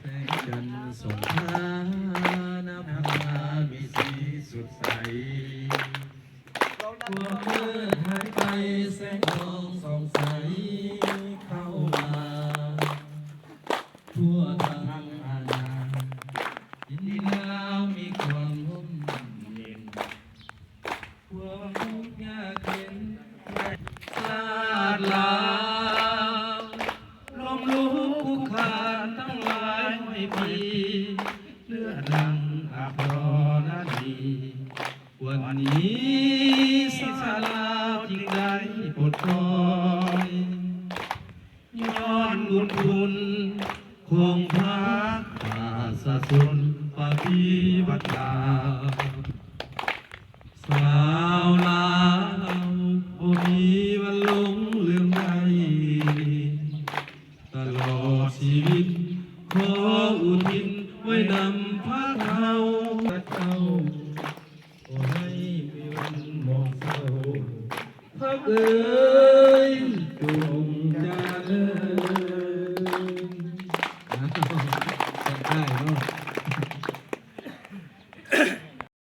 แสงจันทร์ส่องพาน้ำพามีสีสดใสความมืดหายไปแสงทองส่องใสเข้ามาทั่วทั้งอาณาดินดาวมีความร่มเย็นความทุกข์ยากเข็นลาดลาวลมลุกคุกคานทั้งหลายไม่มีเลือดดังอาภรณดีวันนี้ศาลาจึงได้ปลดปล่อยย้อนบุญคุณคงพักขาสะสนปฏิบัติตาสาวลาวบ่มีวันหลงลืมใดตลอดชีวิตขออุทิศไว้นำพระเขาเจ้าขอให้มีวันมองเศร้าพักเอ๋ย